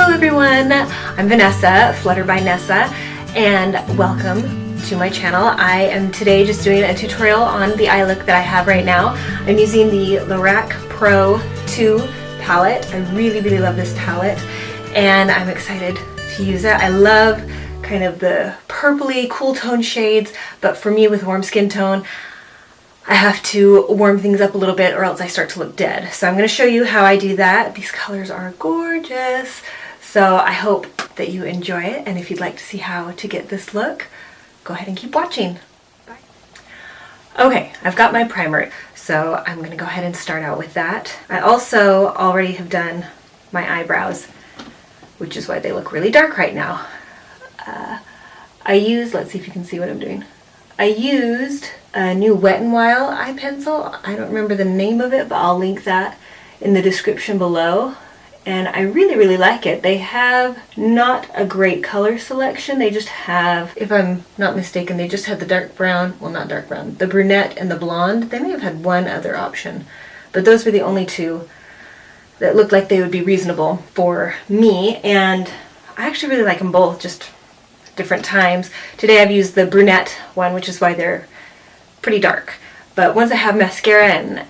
Hello everyone, I'm Vanessa, Flutter by Nessa, and welcome to my channel. I am today just doing a tutorial on the eye look that I have right now. I'm using the Lorac Pro 2 palette. I really love this palette and I'm excited to use it. I love kind of the purpley cool tone shades, but for me with warm skin tone, I have to warm things up a little bit or else I start to look dead. So I'm going to show you how I do that. These colors are gorgeous. So I hope that you enjoy it, and if you'd like to see how to get this look, go ahead and keep watching. Bye. Okay, I've got my primer, so I'm going to go ahead and start out with that. I also already have done my eyebrows, which is why they look really dark right now. Let's see if you can see what I'm doing. I used a new Wet n Wild eye pencil. I don't remember the name of it, but I'll link that in the description below. And I really like it. They have not a great color selection. They just have, if I'm not mistaken, they just had the dark brown, well not dark brown, the brunette and the blonde. They may have had one other option, but those were the only two that looked like they would be reasonable for me. And I actually really like them both, just different times. Today I've used the brunette one, which is why they're pretty dark. But once I have mascara and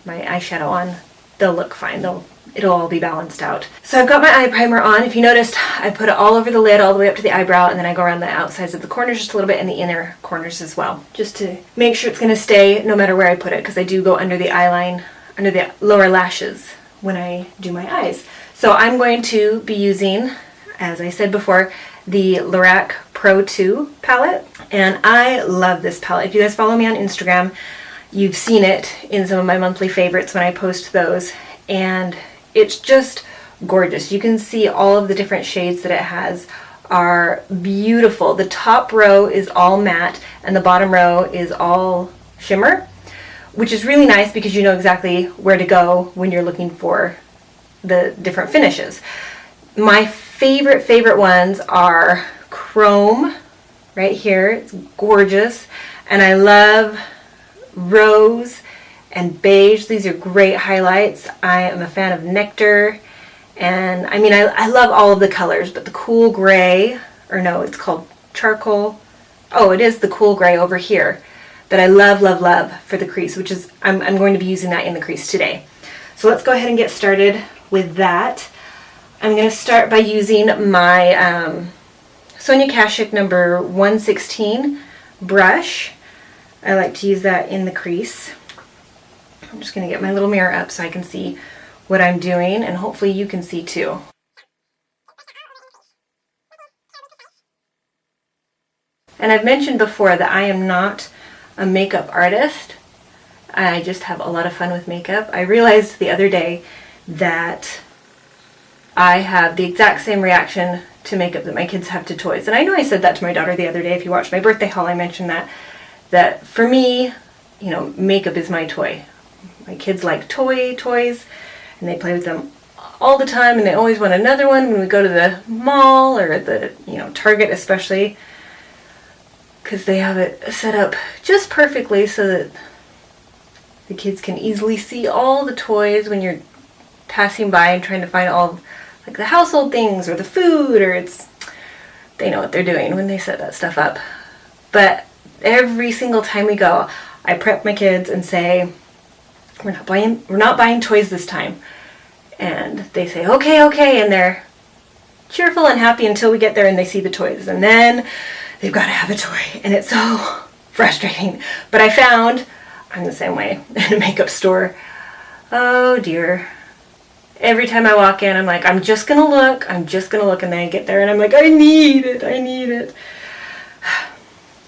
my eyeshadow on, they'll look fine. It'll all be balanced out. So I've got my eye primer on. If you noticed, I put it all over the lid, all the way up to the eyebrow, and then I go around the outsides of the corners just a little bit and the inner corners as well, just to make sure it's going to stay no matter where I put it, because I do go under the eye line, under the lower lashes when I do my eyes. So I'm going to be using, as I said before, the Lorac Pro 2 palette, and I love this palette. If you guys follow me on Instagram, you've seen it in some of my monthly favorites when I post those, and it's just gorgeous. You can see all of the different shades that it has are beautiful. The top row is all matte and the bottom row is all shimmer, which is really nice because you know exactly where to go when you're looking for the different finishes. My favorite ones are chrome right here. It's gorgeous. And I love rose and beige. These are great highlights. I am a fan of nectar, and I mean I love all of the colors, but the cool gray, or no, it's called charcoal. Oh, it is the cool gray over here that I love for the crease, which is I'm going to be using that in the crease today. So let's go ahead and get started with that. I'm going to start by using my Sonia Kashuk number 116 brush. I like to use that in the crease. I'm just going to get my little mirror up so I can see what I'm doing, and hopefully you can see too. And I've mentioned before that I am not a makeup artist. I just have a lot of fun with makeup. I realized the other day that I have the exact same reaction to makeup that my kids have to toys. And I know I said that to my daughter the other day. If you watched my birthday haul, I mentioned that for me, you know, makeup is my toy. My kids like toys, and they play with them all the time, and they always want another one when we go to the mall or the, Target especially, because they have it set up just perfectly so that the kids can easily see all the toys when you're passing by and trying to find all like the household things or the food, or they know what they're doing when they set that stuff up. But every single time we go, I prep my kids and say, we're not buying toys this time. And they say, okay, and they're cheerful and happy until we get there and they see the toys. And then they've got to have a toy. And it's so frustrating. But I found, I'm the same way in a makeup store. Oh dear. Every time I walk in, I'm like, I'm just going to look. And then I get there and I'm like, I need it.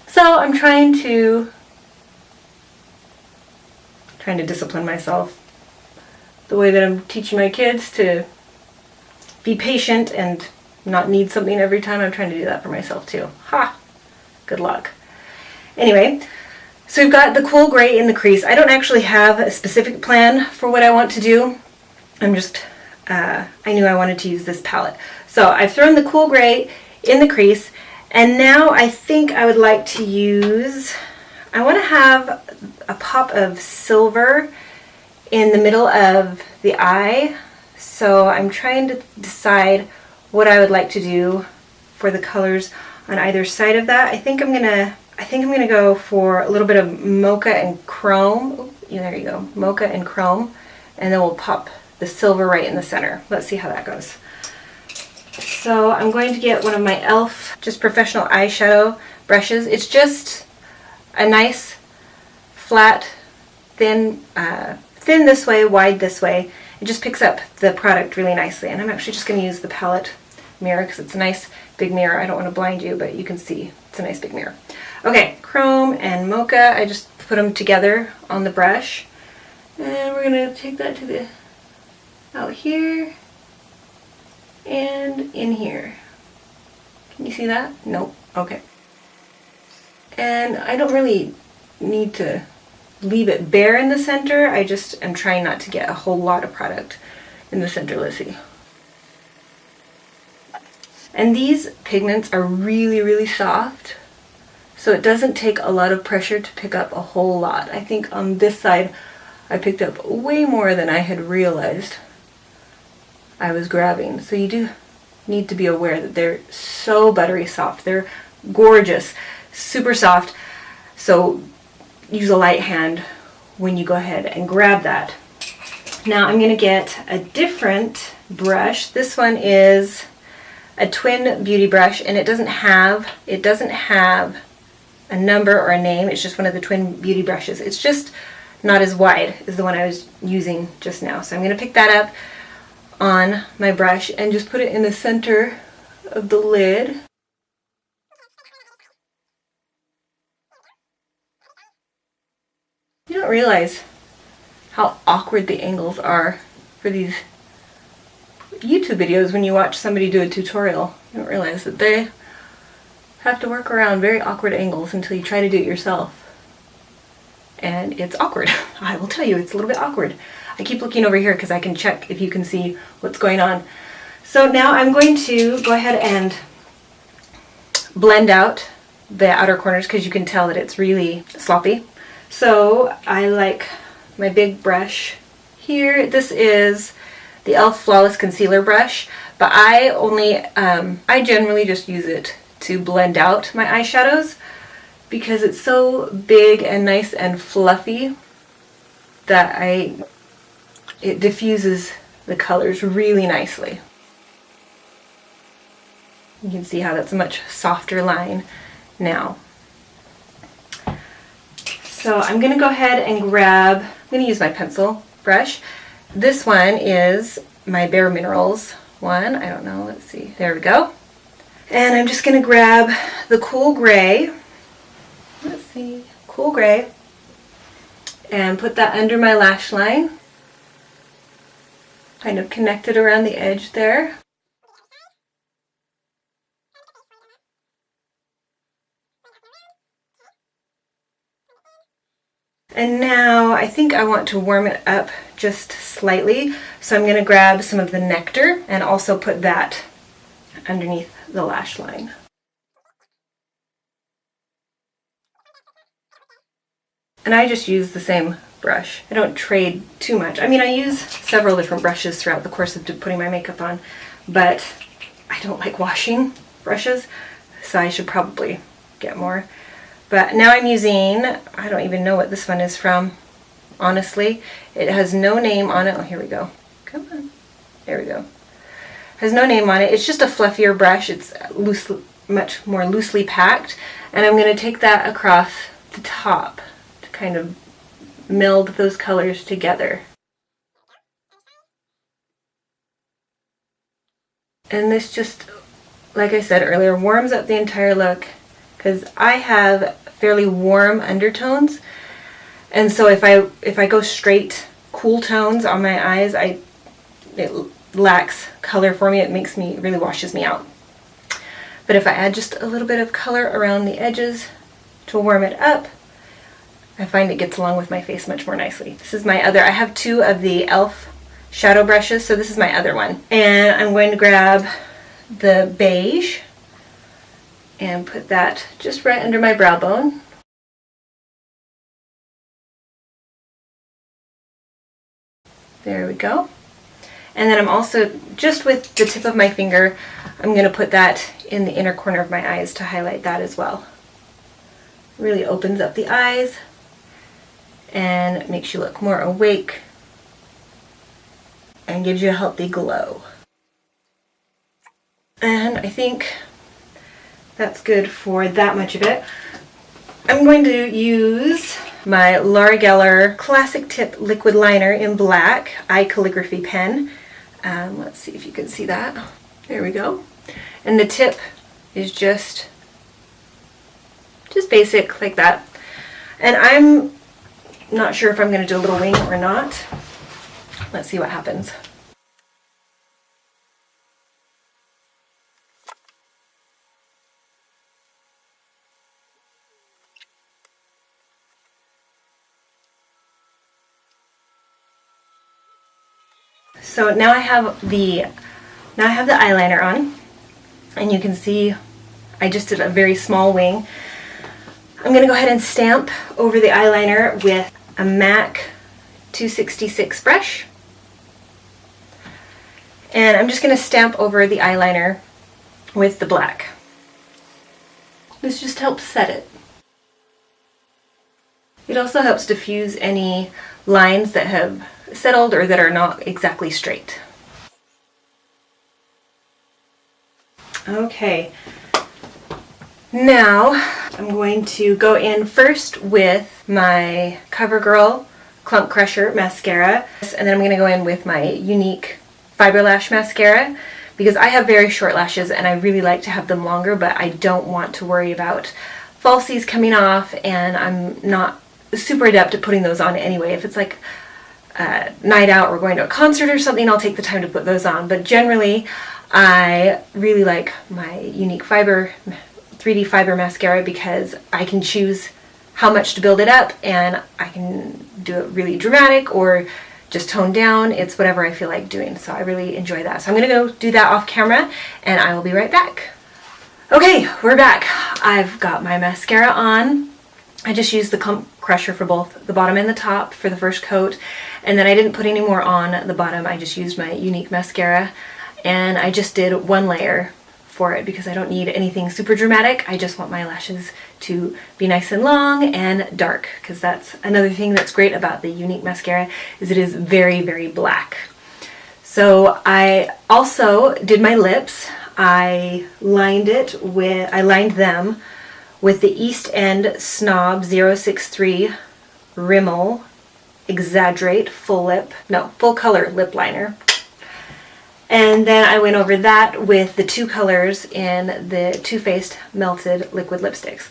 So I'm trying to discipline myself the way that I'm teaching my kids to be patient and not need something every time. I'm trying to do that for myself too. Ha! Good luck. Anyway, so we've got the cool gray in the crease. I don't actually have a specific plan for what I want to do. I'm just, I knew I wanted to use this palette. So I've thrown the cool gray in the crease, and now I think I would like to use, I want to have a pop of silver in the middle of the eye. So I'm trying to decide what I would like to do for the colors on either side of that. I think I'm gonna go for a little bit of mocha and chrome. Ooh, yeah, there you go, mocha and chrome, and then we'll pop the silver right in the center. Let's see how that goes. So I'm going to get one of my e.l.f. just professional eyeshadow brushes. It's just a nice flat, thin this way, wide this way. It just picks up the product really nicely. And I'm actually just going to use the palette mirror because it's a nice big mirror. I don't want to blind you, but you can see it's a nice big mirror. Okay, chrome and mocha, I just put them together on the brush. And we're going to take that to the out here and in here. Can you see that? Nope. Okay. And I don't really need to leave it bare in the center. I just am trying not to get a whole lot of product in the center. Let's see. And these pigments are really, really soft, so it doesn't take a lot of pressure to pick up a whole lot. I think on this side I picked up way more than I had realized I was grabbing. So you do need to be aware that they're so buttery soft. They're gorgeous, super soft. So use a light hand when you go ahead and grab that. Now I'm going to get a different brush. This one is a twin beauty brush, and it doesn't have a number or a name. It's just one of the twin beauty brushes. It's just not as wide as the one I was using just now. So I'm going to pick that up on my brush and just put it in the center of the lid. You don't realize how awkward the angles are for these YouTube videos when you watch somebody do a tutorial. You don't realize that they have to work around very awkward angles until you try to do it yourself. And it's awkward. I will tell you, it's a little bit awkward. I keep looking over here because I can check if you can see what's going on. So now I'm going to go ahead and blend out the outer corners because you can tell that it's really sloppy. So I like my big brush here. This is the e.l.f. Flawless Concealer brush, but I generally just use it to blend out my eyeshadows because it's so big and nice and fluffy that it diffuses the colors really nicely. You can see how that's a much softer line now. So I'm going to go ahead and I'm going to use my pencil brush. This one is my Bare Minerals one. I don't know, let's see. There we go. And I'm just going to grab the cool gray. Let's see, cool gray. And put that under my lash line. Kind of connect it around the edge there. And now I think I want to warm it up just slightly, so I'm going to grab some of the nectar and also put that underneath the lash line. And I just use the same brush. I don't trade too much. I mean, I use several different brushes throughout the course of putting my makeup on, but I don't like washing brushes, so I should probably get more. But now I'm using, I don't even know what this one is from, honestly. It has no name on it. Oh, here we go. Come on. There we go. Has no name on it. It's just a fluffier brush. It's much more loosely packed. And I'm going to take that across the top to kind of meld those colors together. And this just, like I said earlier, warms up the entire look because I have fairly warm undertones, and so if I go straight cool tones on my eyes, it lacks color for me. It really washes me out. But if I add just a little bit of color around the edges to warm it up, I find it gets along with my face much more nicely. This is my other, I have two of the e.l.f. shadow brushes, so this is my other one. And I'm going to grab the beige and put that just right under my brow bone. There we go. And then I'm also, just with the tip of my finger, I'm going to put that in the inner corner of my eyes to highlight that as well. Really opens up the eyes and makes you look more awake and gives you a healthy glow. And I think that's good for that much of it. I'm going to use my Lorac Classic Tip Liquid Liner in black eye calligraphy pen. Let's see if you can see that. There we go. And the tip is just basic like that. And I'm not sure if I'm going to do a little wing or not. Let's see what happens. So now I have the eyeliner on, and you can see I just did a very small wing. I'm going to go ahead and stamp over the eyeliner with a MAC 266 brush. And I'm just going to stamp over the eyeliner with the black. This just helps set it. It also helps diffuse any lines that have settled or that are not exactly straight. Okay, now I'm going to go in first with my CoverGirl Clump Crusher mascara, and then I'm going to go in with my Unique Fiber Lash mascara because I have very short lashes and I really like to have them longer, but I don't want to worry about falsies coming off, and I'm not super adept at putting those on anyway. If it's like a night out or going to a concert or something, I'll take the time to put those on, but generally I really like my Unique Fiber 3D Fiber mascara because I can choose how much to build it up, and I can do it really dramatic or just toned down. It's whatever I feel like doing, so I really enjoy that. So I'm going to go do that off camera and I will be right back. Okay, we're back. I've got my mascara on. I just used the Clump Crusher for both the bottom and the top for the first coat, and then I didn't put any more on the bottom. I just used my Unique mascara, and I just did one layer for it because I don't need anything super dramatic. I just want my lashes to be nice and long and dark, because that's another thing that's great about the Unique mascara is it is very, very black. So I also did my lips. I lined them with the East End Snob 063 Rimmel Exaggerate full color lip liner. And then I went over that with the two colors in the Too Faced Melted Liquid Lipsticks.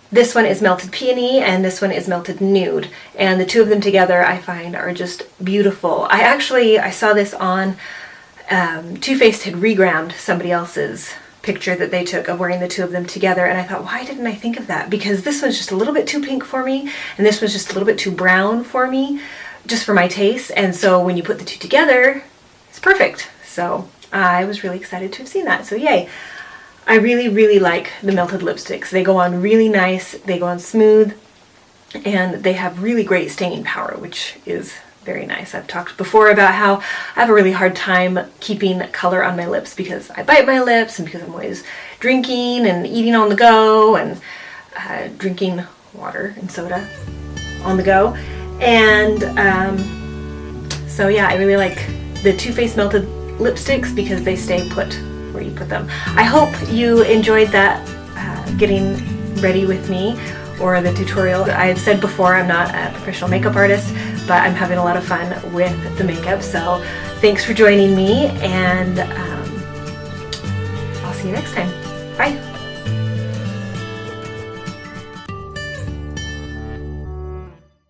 This one is Melted Peony and this one is Melted Nude. And the two of them together I find are just beautiful. I saw this on, Too Faced had regrammed somebody else's picture that they took of wearing the two of them together, and I thought, why didn't I think of that? Because this one's just a little bit too pink for me, and this one's just a little bit too brown for me, just for my taste. And so when you put the two together, it's perfect. So I was really excited to have seen that. So yay. I really, really like the melted lipsticks. They go on really nice, they go on smooth, and they have really great staying power, which is very nice. I've talked before about how I have a really hard time keeping color on my lips because I bite my lips, and because I'm always drinking and eating on the go, and drinking water and soda on the go. And so yeah, I really like the Too Faced Melted lipsticks because they stay put where you put them. I hope you enjoyed that getting ready with me, or the tutorial. I've said before, I'm not a professional makeup artist, but I'm having a lot of fun with the makeup. So thanks for joining me, and I'll see you next time. Bye.